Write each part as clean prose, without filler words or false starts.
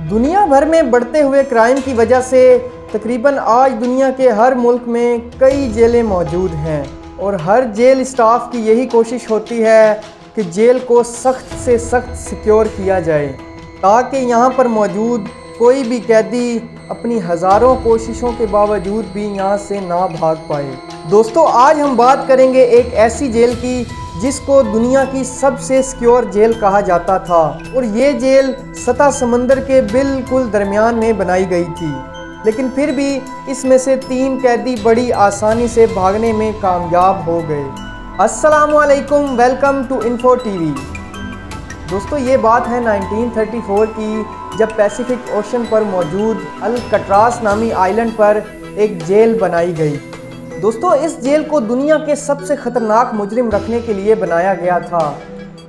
दुनिया भर में बढ़ते हुए क्राइम की वजह से तकरीबन आज दुनिया के हर मुल्क में कई जेलें मौजूद हैं और हर जेल स्टाफ की यही कोशिश होती है कि जेल को सख्त से सख्त सिक्योर किया जाए ताकि यहाँ पर मौजूद कोई भी कैदी अपनी हज़ारों कोशिशों के बावजूद भी यहाँ से ना भाग पाए। दोस्तों, आज हम बात करेंगे एक ऐसी जेल की जिसको दुनिया की सबसे सिक्योर जेल कहा जाता था और ये जेल सतह समंदर के बिल्कुल दरमियान में बनाई गई थी, लेकिन फिर भी इसमें से 3 कैदी बड़ी आसानी से भागने में कामयाब हो गए। अस्सलामुअलैकुम, वेलकम टू इन्फो टीवी। दोस्तों, ये बात है 1934 की, जब पैसिफिक ओशन पर मौजूद अल्कट्रास नामी आइलैंड पर एक जेल बनाई गई। दोस्तों, इस जेल को दुनिया के सबसे ख़तरनाक मुजरिम रखने के लिए बनाया गया था।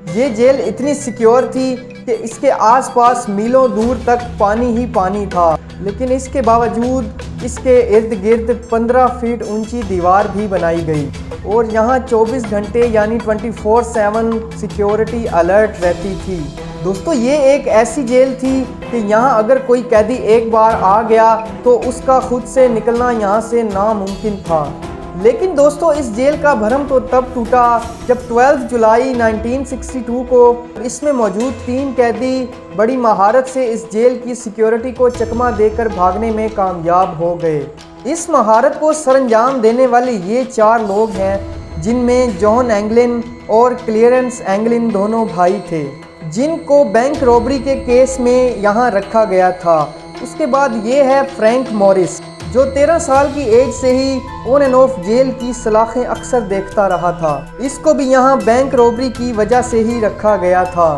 ये जेल इतनी सिक्योर थी कि इसके आसपास मीलों दूर तक पानी ही पानी था, लेकिन इसके बावजूद इसके इर्द गिर्द 15 फीट ऊंची दीवार भी बनाई गई और यहाँ 24 घंटे यानी 24/7 सिक्योरिटी अलर्ट रहती थी। दोस्तों, ये एक ऐसी जेल थी कि यहाँ अगर कोई कैदी एक बार आ गया तो उसका खुद से निकलना यहाँ से नामुमकिन था। लेकिन दोस्तों, इस जेल का भरम तो तब टूटा जब 12 जुलाई 1962 को इसमें मौजूद 3 कैदी बड़ी महारत से इस जेल की सिक्योरिटी को चकमा देकर भागने में कामयाब हो गए। इस महारत को सरंजाम देने वाले ये 4 लोग हैं, जिनमें जॉन एंगलिन और क्लियरेंस एंगलिन दोनों भाई थे, जिनको बैंक रॉबरी के केस में यहाँ रखा गया था। उसके बाद ये है फ्रैंक मॉरिस, जो 13 साल की एज से ही ऑन एंड ऑफ जेल की सलाखें अक्सर देखता रहा था। इसको भी यहाँ बैंक रॉबरी की वजह से ही रखा गया था।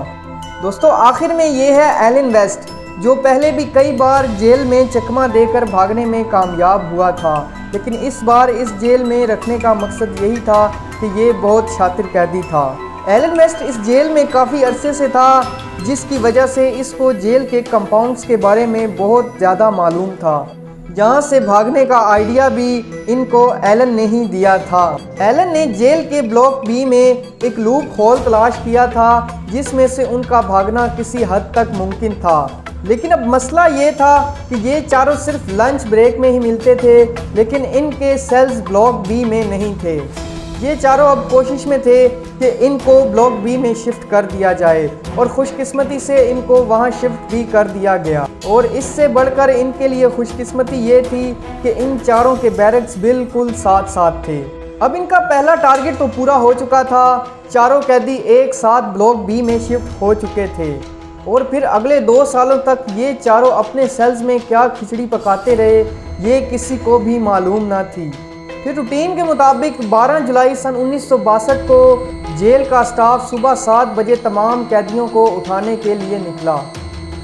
दोस्तों, आखिर में ये है एलन वेस्ट, जो पहले भी कई बार जेल में चकमा देकर भागने में कामयाब हुआ था, लेकिन इस बार इस जेल में रखने का मकसद यही था कि ये बहुत शातिर कैदी था। एलन वेस्ट इस जेल में काफ़ी अरसे से था, जिसकी वजह से इसको जेल के कंपाउंड्स के बारे में बहुत ज़्यादा मालूम था। जहाँ से भागने का आइडिया भी इनको एलन ने ही दिया था। एलन ने जेल के ब्लॉक बी में एक लूप होल तलाश किया था, जिसमें से उनका भागना किसी हद तक मुमकिन था। लेकिन अब मसला ये था कि ये चारों सिर्फ लंच ब्रेक में ही मिलते थे, लेकिन इनके सेल्स ब्लॉक बी में नहीं थे। ये चारों अब कोशिश में थे कि इनको ब्लॉक बी में शिफ्ट कर दिया जाए और खुशकिस्मती से इनको वहां शिफ्ट भी कर दिया गया। और इससे बढ़कर इनके लिए खुशकिस्मती ये थी कि इन चारों के बैरक्स बिल्कुल साथ साथ थे। अब इनका पहला टारगेट तो पूरा हो चुका था। चारों कैदी एक साथ ब्लॉक बी में शिफ्ट हो चुके थे और फिर अगले 2 सालों तक ये चारों अपने सेल्स में क्या खिचड़ी पकाते रहे, ये किसी को भी मालूम ना थी। फिर रूटीन के मुताबिक 12 जुलाई सन 1962 को जेल का स्टाफ सुबह 7 बजे तमाम कैदियों को उठाने के लिए निकला।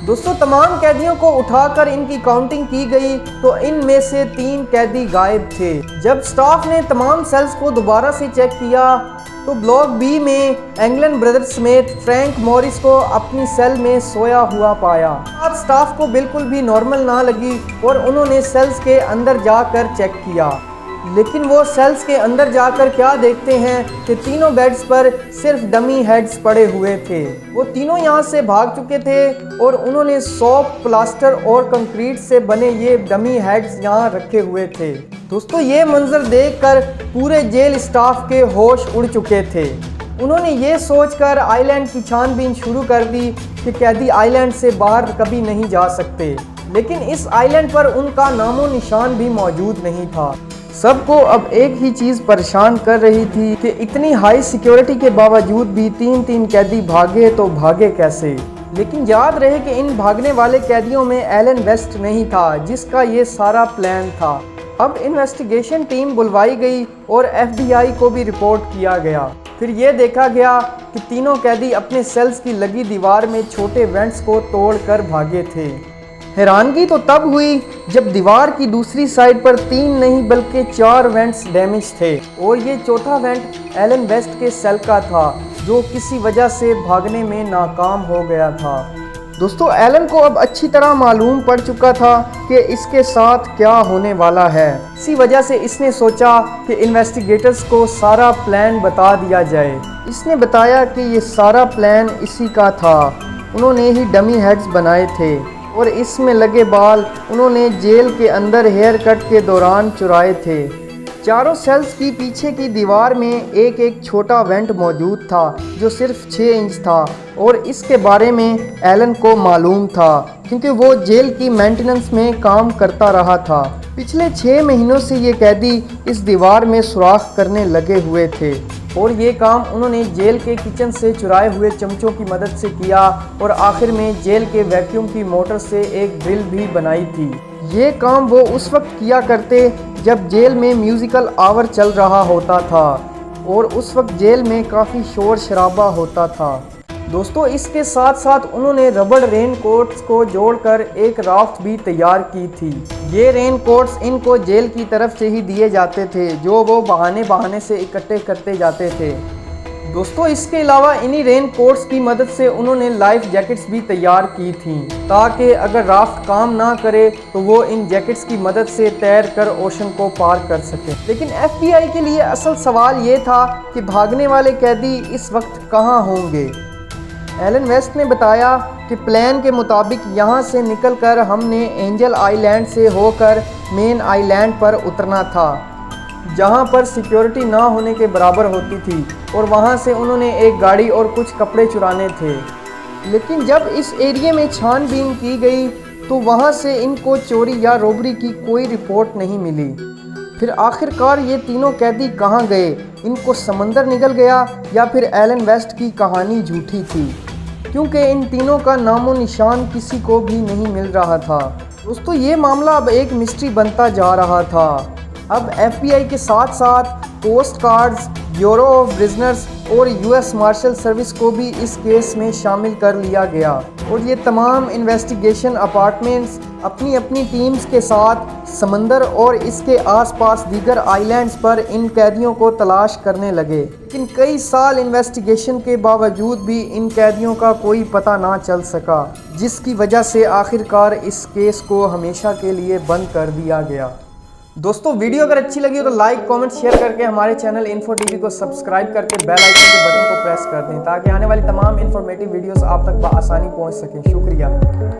दोस्तों, तमाम कैदियों को उठाकर इनकी काउंटिंग की गई तो इनमें से 3 कैदी गायब थे। जब स्टाफ ने तमाम सेल्स को दोबारा से चेक किया तो ब्लॉक बी में एंगलन ब्रदर्स समेत फ्रैंक मॉरिस को अपनी सेल में सोया हुआ पाया। अब स्टाफ को बिल्कुल भी नॉर्मल ना लगी और उन्होंने सेल्स के अंदर जाकर चेक किया, लेकिन वो सेल्स के अंदर जाकर क्या देखते हैं कि तीनों बेड्स पर सिर्फ डमी हेड्स पड़े हुए थे। वो तीनों यहाँ से भाग चुके थे और उन्होंने सॉप, प्लास्टर और कंक्रीट से बने ये डमी हेड्स यहाँ रखे हुए थे। दोस्तों, ये मंजर देखकर पूरे जेल स्टाफ के होश उड़ चुके थे। उन्होंने ये सोचकर आइलैंड की छानबीन शुरू कर दी कि कैदी आइलैंड से बाहर कभी नहीं जा सकते, लेकिन इस आइलैंड पर उनका नामो निशान भी मौजूद नहीं था। सबको अब एक ही चीज़ परेशान कर रही थी कि इतनी हाई सिक्योरिटी के बावजूद भी 3 कैदी भागे तो भागे कैसे। लेकिन याद रहे कि इन भागने वाले कैदियों में एलन वेस्ट नहीं था, जिसका ये सारा प्लान था। अब इन्वेस्टिगेशन टीम बुलवाई गई और FBI को भी रिपोर्ट किया गया। फिर ये देखा गया कि तीनों कैदी अपने सेल्स की लगी दीवार में छोटे वेंट्स को तोड़कर भागे थे। हैरानगी तो तब हुई जब दीवार की दूसरी साइड पर 3 नहीं बल्कि 4 वेंट्स डैमेज थे और ये चौथा वेंट एलन वेस्ट के सेल का था, जो किसी वजह से भागने में नाकाम हो गया था। दोस्तों, एलन को अब अच्छी तरह मालूम पड़ चुका था कि इसके साथ क्या होने वाला है। इसी वजह से इसने सोचा कि इन्वेस्टिगेटर्स को सारा प्लान बता दिया जाए। इसने बताया कि ये सारा प्लान इसी का था। उन्होंने ही डमी हेड्स बनाए थे اور اس میں لگے بال انہوں نے جیل کے اندر ہیئر کٹ کے دوران چرائے تھے۔ چاروں سیلز کی پیچھے کی دیوار میں ایک چھوٹا وینٹ موجود تھا جو صرف 6 انچ تھا، اور اس کے بارے میں ایلن کو معلوم تھا کیونکہ وہ جیل کی مینٹیننس میں کام کرتا رہا تھا۔ پچھلے 6 مہینوں سے یہ قیدی اس دیوار میں سوراخ کرنے لگے ہوئے تھے، اور یہ کام انہوں نے جیل کے کچن سے چرائے ہوئے چمچوں کی مدد سے کیا، اور آخر میں جیل کے ویکیوم کی موٹر سے ایک ڈرل بھی بنائی تھی۔ یہ کام وہ اس وقت کیا کرتے جب جیل میں میوزیکل آور چل رہا ہوتا تھا، اور اس وقت جیل میں کافی شور شرابہ ہوتا تھا۔ دوستو، اس کے ساتھ ساتھ انہوں نے ربڑ رین کوٹس کو جوڑ کر ایک رافٹ بھی تیار کی تھی۔ یہ رین کوٹس ان کو جیل کی طرف سے ہی دیے جاتے تھے جو وہ بہانے سے اکٹھے کرتے جاتے تھے۔ دوستو، اس کے علاوہ انہی رین کوٹس کی مدد سے انہوں نے لائف جیکٹس بھی تیار کی تھیں تاکہ اگر رافٹ کام نہ کرے تو وہ ان جیکٹس کی مدد سے تیر کر اوشن کو پار کر سکے۔ لیکن ایف بی آئی کے لیے اصل سوال یہ تھا کہ بھاگنے والے قیدی اس وقت کہاں ہوں گے۔ ایلن ویسٹ نے بتایا کہ پلان کے مطابق یہاں سے نکل کر ہم نے اینجل آئی لینڈ سے ہو کر مین آئی لینڈ پر اترنا تھا، جہاں پر سیکیورٹی نہ ہونے کے برابر ہوتی تھی، اور وہاں سے انہوں نے ایک گاڑی اور کچھ کپڑے چرانے تھے۔ لیکن جب اس ایریے میں چھان بین کی گئی تو وہاں سے ان کو چوری یا روبری کی کوئی رپورٹ نہیں ملی۔ پھر آخر کار یہ تینوں قیدی کہاں گئے؟ ان کو سمندر نگل گیا یا پھر ایلن ویسٹ کی کہانی جھوٹی تھی؟ کیونکہ ان تینوں کا نام و نشان کسی کو بھی نہیں مل رہا تھا۔ دوستو، یہ معاملہ اب ایک مسٹری بنتا جا رہا تھا۔ اب ایف بی آئی کے ساتھ ساتھ coast guards, bureau of prisoners اور یو ایس مارشل سروس کو بھی اس کیس میں شامل کر لیا گیا، اور یہ تمام انویسٹیگیشن اپارٹمنٹس اپنی اپنی ٹیمز کے ساتھ سمندر اور اس کے آس پاس دیگر آئی لینڈز پر ان قیدیوں کو تلاش کرنے لگے۔ لیکن کئی سال انویسٹیگیشن کے باوجود بھی ان قیدیوں کا کوئی پتہ نہ چل سکا، جس کی وجہ سے آخر کار اس کیس کو ہمیشہ کے لیے بند کر دیا گیا۔ دوستو، ویڈیو اگر اچھی لگی ہو تو لائک، کامنٹ، شیئر کر کے ہمارے چینل انفو ٹی وی کو سبسکرائب کر کے بیل آئیکن کے بٹن کو پریس کر دیں تاکہ آنے والی تمام انفارمیٹیو ویڈیوز آپ تک بآسانی پہنچ سکیں۔ شکریہ۔